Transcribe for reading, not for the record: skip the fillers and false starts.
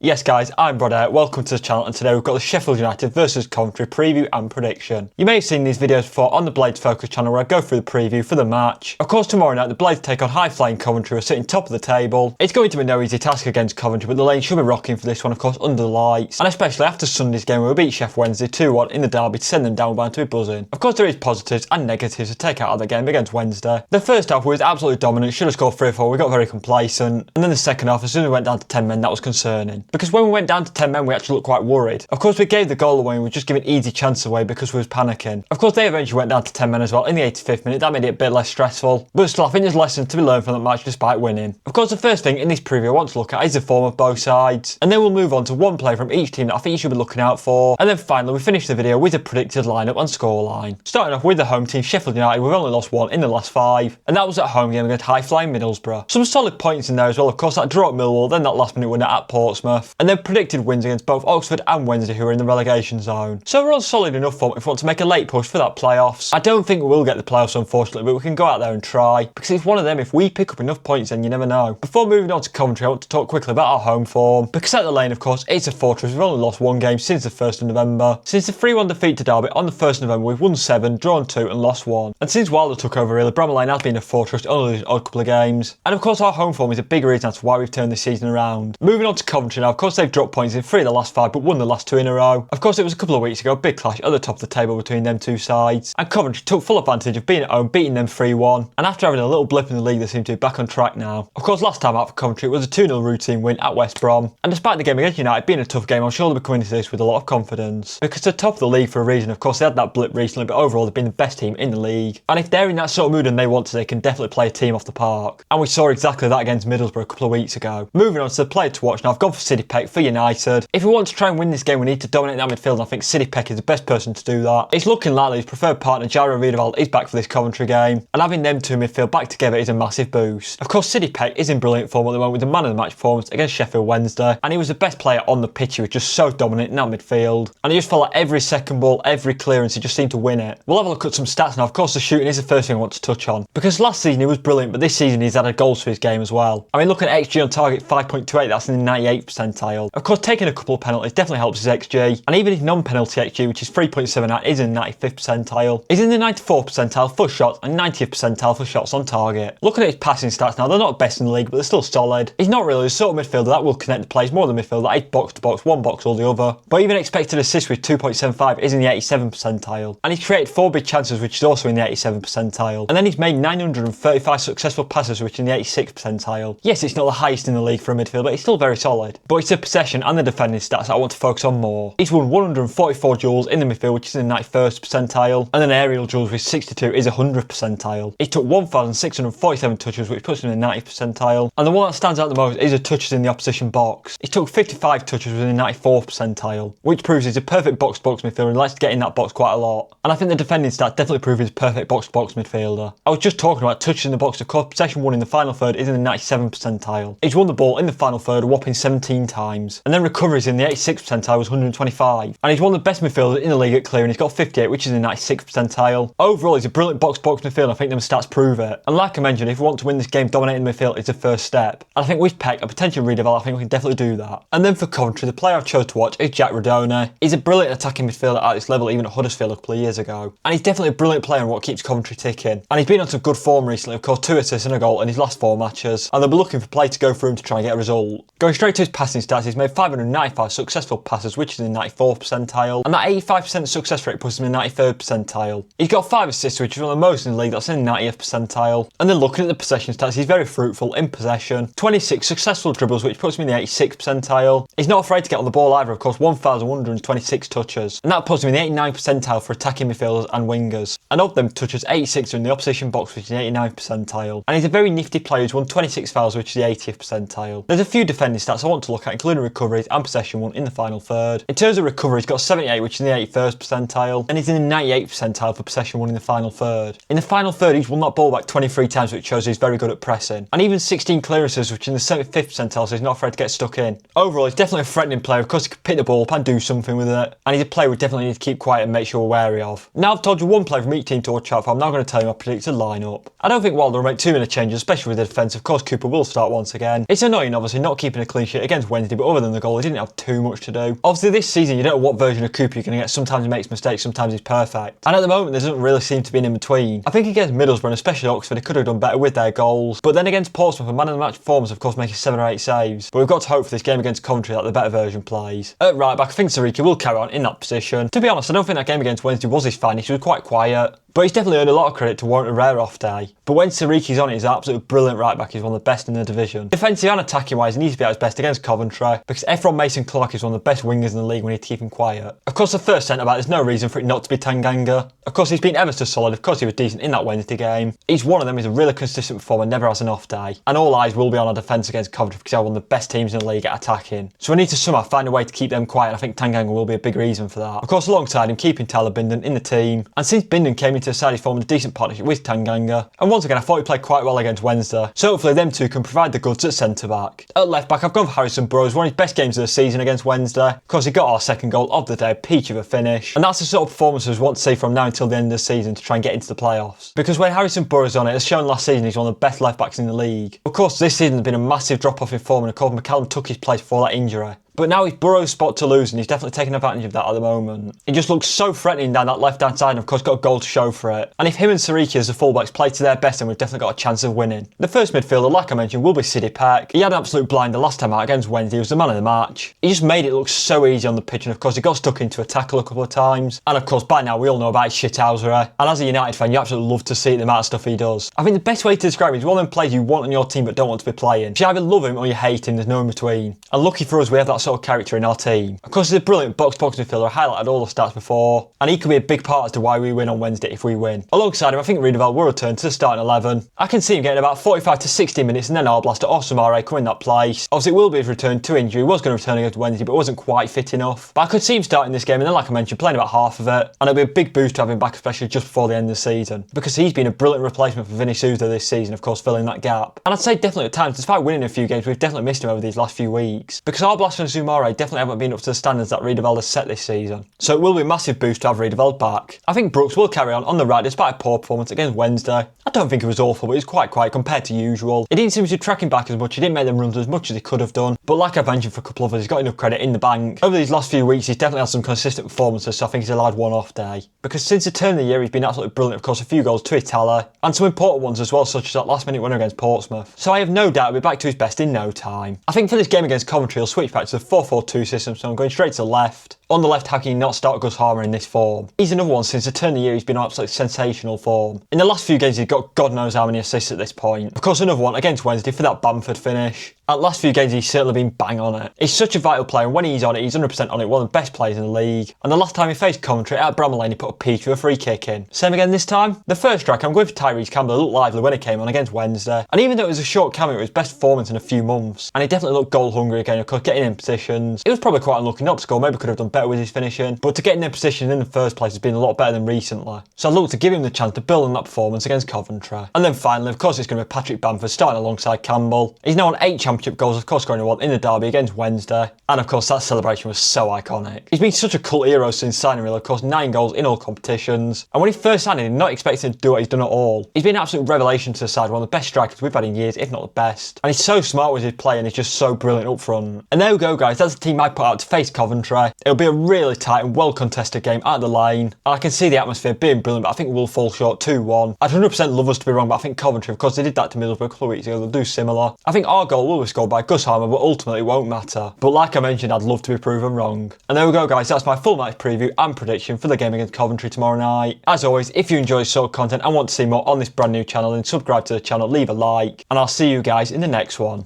Yes guys, I'm Brother, welcome to the channel, and today we've got the Sheffield United versus Coventry preview and prediction. You may have seen these videos before on the Blades Focus channel where I go through the preview for the match. Of course tomorrow night the Blades take on high-flying Coventry who are sitting top of the table. It's going to be no easy task against Coventry, but the lane should be rocking for this one, of course, under the lights. And especially after Sunday's game where we beat Sheffield Wednesday 2-1 in the derby to send them down bound to be buzzing. Of course there is positives and negatives to take out of the game against Wednesday. The first half was absolutely dominant, should have scored 3 or 4, we got very complacent. And then the second half, as soon as we went down to 10 men, that was concerning. Because when we went down to 10 men we actually looked quite worried. Of course we gave the goal away and we were just giving easy chances away because we was panicking. Of course they eventually went down to 10 men as well in the 85th minute, that made it a bit less stressful. But still I think there's lessons to be learned from that match despite winning. Of course the first thing in this preview I want to look at is the form of both sides. And then we'll move on to one player from each team that I think you should be looking out for. And then finally we finish the video with a predicted lineup and scoreline. Starting off with the home team Sheffield United, we've only lost 1 in the last 5. And that was at home game against high-flying Middlesbrough. Some solid points in there as well, of course that draw at Millwall, then that last minute winner at Portsmouth. And then predicted wins against both Oxford and Wednesday who are in the relegation zone. So we're on solid enough form if we want to make a late push for that playoffs. I don't think we will get the playoffs unfortunately, but we can go out there and try. Because it's one of them, if we pick up enough points then you never know. Before moving on to Coventry, I want to talk quickly about our home form. Because at the lane of course, it's a fortress, we've only lost 1 game since the 1st of November. Since the 3-1 defeat to Derby on the 1st of November, we've won 7, drawn 2 and lost 1. And since Wilder took over really, Bramall Lane has been a fortress, only losing an odd couple of games. And of course our home form is a big reason as to why we've turned this season around. Moving on to Coventry now, of course they've dropped points in 3 of the last 5 but won the last 2 in a row. Of course it was a couple of weeks ago, a big clash at the top of the table between them two sides. And Coventry took full advantage of being at home, beating them 3-1. And after having a little blip in the league, they seem to be back on track now. Of course last time out for Coventry it was a 2-0 routine win at West Brom. And despite the game against United being a tough game, I'm sure they'll be coming into this with a lot of confidence. Because they're top of the league for a reason, of course they had that blip recently, but overall they've been the best team in the league. And if they're in that sort of mood and they want to, they can definitely play a team off the park. And we saw exactly that against Middlesbrough a couple of weeks ago. Moving on to the player to watch now, I've gone for City Peck for United. If we want to try and win this game we need to dominate that midfield, and I think City Peck is the best person to do that. It's looking likely his preferred partner Jairo Riedewald is back for this Coventry game, and having them two midfield back together is a massive boost. Of course City Peck is in brilliant form at the moment with the man of the match performance against Sheffield Wednesday, and he was the best player on the pitch. He was just so dominant in that midfield, and he just felt like every second ball, every clearance, he just seemed to win it. We'll have a look at some stats now. Of course the shooting is the first thing I want to touch on, because last season he was brilliant, but this season he's added goals to his game as well. I mean looking at XG on target 5.28, that's in the 98th percentile. Of course taking a couple of penalties definitely helps his XG, and even his non-penalty XG, which is 3.79, is in the 95th percentile. He's in the 94th percentile for shots and 90th percentile for shots on target. Looking at his passing stats now, they're not best in the league, but they're still solid. He's not really the sort of midfielder that will connect the plays more than midfielder that is box to box, one box or the other. But even expected assists with 2.75 is in the 87th percentile. And he's created 4 big chances, which is also in the 87th percentile. And then he's made 935 successful passes, which is in the 86th percentile. Yes, it's not the highest in the league for a midfielder, but it's still very solid. But it's the possession and the defending stats that I want to focus on more. He's won 144 duels in the midfield, which is in the 91st percentile, and then aerial duels with 62 is 100th percentile. He took 1,647 touches, which puts him in the 90th percentile, and the one that stands out the most is the touches in the opposition box. He took 55 touches within the 94th percentile, which proves he's a perfect box-to-box midfielder and likes to get in that box quite a lot. And I think the defending stats definitely prove he's a perfect box-to-box midfielder. I was just talking about touches in the box. Of course, possession won in the final third is in the 97th percentile. He's won the ball in the final third a whopping 17 times, and then recoveries in the 86th percentile was 125, and he's one of the best midfielders in the league at clearing. He's got 58, which is in the 96th percentile. Overall, he's a brilliant box-to-box midfielder. I think them stats prove it. And like I mentioned, if we want to win this game, dominating the midfield is the first step. And I think with Peck, a potential redevelop, I think we can definitely do that. And then for Coventry, the player I've chose to watch is Jack Radona. He's a brilliant attacking midfielder at this level, even at Huddersfield a couple of years ago. And he's definitely a brilliant player in what keeps Coventry ticking. And he's been on some good form recently, of course 2 assists and a goal in his last 4 matches. And they'll be looking for play to go through him to try and get a result. Going straight to his passing stats, he's made 595 successful passes, which is in the 94th percentile. And that 85% success rate puts him in the 93rd percentile. He's got 5 assists, which is one of the most in the league, that's in the 90th percentile. And then looking at the possession stats, he's very fruitful in possession. 26 successful dribbles, which puts him in the 86th percentile. He's not afraid to get on the ball either, of course 1,126 touches. And that puts him in the 89th percentile for attacking midfielders and wingers. And of them touches, 86 are in the opposition box, which is the 89th percentile. And he's a very nifty player who's won 26 fouls, which is the 80th percentile. There's a few defending stats I want to look at, including recoveries and possession won in the final third. In terms of recovery, he's got 78, which is in the 81st percentile, and he's in the 98th percentile for possession won in the final third. In the final third, he's won that ball back 23 times, which shows he's very good at pressing. And even 16 clearances, which is in the 75th percentile, so he's not afraid to get stuck in. Overall, he's definitely a threatening player. Of course, he can pick the ball up and do something with it. And he's a player we definitely need to keep quiet and make sure we're wary of. Now I've told you one player from each team to watch out for, I'm now going to tell you my predicted lineup. I don't think Wilder will make too many changes, especially with the defence. Of course, Cooper will start once again. It's annoying, obviously, not keeping a clean sheet against against Wednesday, but other than the goal, he didn't have too much to do. Obviously, this season, you don't know what version of Cooper you're going to get. Sometimes he makes mistakes, sometimes he's perfect. And at the moment, there doesn't really seem to be an in-between. I think against Middlesbrough, and especially Oxford, he could have done better with their goals. But then against Portsmouth, a man of the match performance, of course, making 7 or 8 saves. But we've got to hope for this game against Coventry that the better version plays. At right back, I think Sariki will carry on in that position. To be honest, I don't think that game against Wednesday was his finest. He was quite quiet. But he's definitely earned a lot of credit to warrant a rare off day. But when Sariki's on it, he's an absolutely brilliant right back. He's one of the best in the division. Defensive and attacking wise, he needs to be at his best against Coventry, because Efron Mason-Clark is one of the best wingers in the league. We need to keep him quiet. Of course, the first centre back, there's no reason for it not to be Tanganga. Of course, he's been ever so solid. Of course, he was decent in that Wednesday game. He's one of them. He's a really consistent performer, never has an off day. And all eyes will be on our defence against Coventry, because they're one of the best teams in the league at attacking. So we need to somehow find a way to keep them quiet. And I think Tanganga will be a big reason for that. Of course, alongside him, keeping Tyler Bindon in the team. And since Bindon came into the side, he's formed a decent partnership with Tanganga. And once again, I thought he played quite well against Wednesday. So hopefully them two can provide the goods at centre-back. At left-back, I've gone for Harrison Burrows, one of his best games of the season against Wednesday. Of course, he got our second goal of the day, peach of a finish. And that's the sort of performances we want to see from now until the end of the season to try and get into the playoffs. Because when Harrison Burrows on it, as shown last season, he's one of the best left-backs in the league. Of course, this season has been a massive drop-off in form, and of course, McCallum took his place for that injury. But now it's Burrow's spot to lose, and he's definitely taking advantage of that at the moment. He just looks so threatening down that left-hand side, and of course got a goal to show for it. And if him and Sariki as the fullbacks play to their best, then we've definitely got a chance of winning. The first midfielder, like I mentioned, will be Sidney Peck. He had an absolute blinder last time out against Wednesday. He was the man of the match. He just made it look so easy on the pitch, and of course he got stuck into a tackle a couple of times. And of course by now we all know about his shithousery. And as a United fan, you absolutely love to see the amount of stuff he does. I think the best way to describe him is one of them players you want on your team but don't want to be playing. You either love him or you hate him, there's no in between. And lucky for us, we have that sort of character in our team. Of course, he's a brilliant box-to-box midfielder. I highlighted all the stats before, and he could be a big part as to why we win on Wednesday if we win. Alongside him, I think Riedewald will return to the starting 11. I can see him getting about 45 to 60 minutes, and then Arblaster or Samare come in that place. Obviously, it will be his return to injury. He was going to return against Wednesday, but wasn't quite fit enough. But I could see him starting this game, and then, like I mentioned, playing about half of it. And it'll be a big boost to have him back, especially just before the end of the season, because he's been a brilliant replacement for Vinny Souza this season, of course, filling that gap. And I'd say definitely at times, despite winning a few games, we've definitely missed him over these last few weeks, because Arblaster and Samare definitely haven't been up to the standards that Riedewald has set this season. So it will be a massive boost to have Riedewald back. I think Brooks will carry on the right despite a poor performance against Wednesday. I don't think it was awful, but it was quite quiet compared to usual. He didn't seem to be tracking back as much, he didn't make them runs as much as he could have done. But like I've mentioned for a couple of others, he's got enough credit in the bank. Over these last few weeks, he's definitely had some consistent performances, so I think he's allowed one off day. Because since the turn of the year, he's been absolutely brilliant. Of course, a few goals to his tally, and some important ones as well, such as that last minute winner against Portsmouth. So I have no doubt he'll be back to his best in no time. I think for this game against Coventry, he'll switch back to the 4-4-2 system, so I'm going straight to the left. On the left, how can you not start Gus Harmer in this form? He's another one since the turn of the year, he's been on absolutely sensational form. In the last few games, he's got God knows how many assists at this point. Of course, another one against Wednesday for that Bamford finish. At last few games, he's certainly been bang on it. He's such a vital player, and when he's on it, he's 100% on it, one of the best players in the league. And the last time he faced Coventry at Bramall Lane, he put a peach with a free kick in. Same again this time. The first strike, I'm going for Tyrese Campbell. He looked lively when he came on against Wednesday. And even though it was a short cameo, it was his best performance in a few months. And he definitely looked goal hungry again, of course, getting in positions. It was probably quite unlucky not to score, maybe could have done better with his finishing. But to get in their position in the first place has been a lot better than recently. So I look to give him the chance to build on that performance against Coventry. And then finally, of course, it's going to be Patrick Bamford starting alongside Campbell. He's now on 8 championship goals, of course, scoring one in the derby against Wednesday. And of course, that celebration was so iconic. He's been such a cult hero since signing, really. Of course, 9 goals in all competitions. And when he first signed, he did not expect him to do what he's done at all. He's been an absolute revelation to the side, one of the best strikers we've had in years, if not the best. And he's so smart with his play, and he's just so brilliant up front. And there we go, guys. That's the team I put out to face Coventry. It'll be a really tight and well-contested game at the line. And I can see the atmosphere being brilliant, but I think we'll fall short 2-1. I'd 100% love us to be wrong, but I think Coventry, of course, they did that to Middlesbrough a couple of weeks ago. They'll do similar. I think our goal will be scored by Gus Harmer, but ultimately it won't matter. But like I mentioned, I'd love to be proven wrong. And there we go, guys. That's my full match preview and prediction for the game against Coventry tomorrow night. As always, if you enjoy this sort of content and want to see more on this brand new channel, then subscribe to the channel, leave a like, and I'll see you guys in the next one.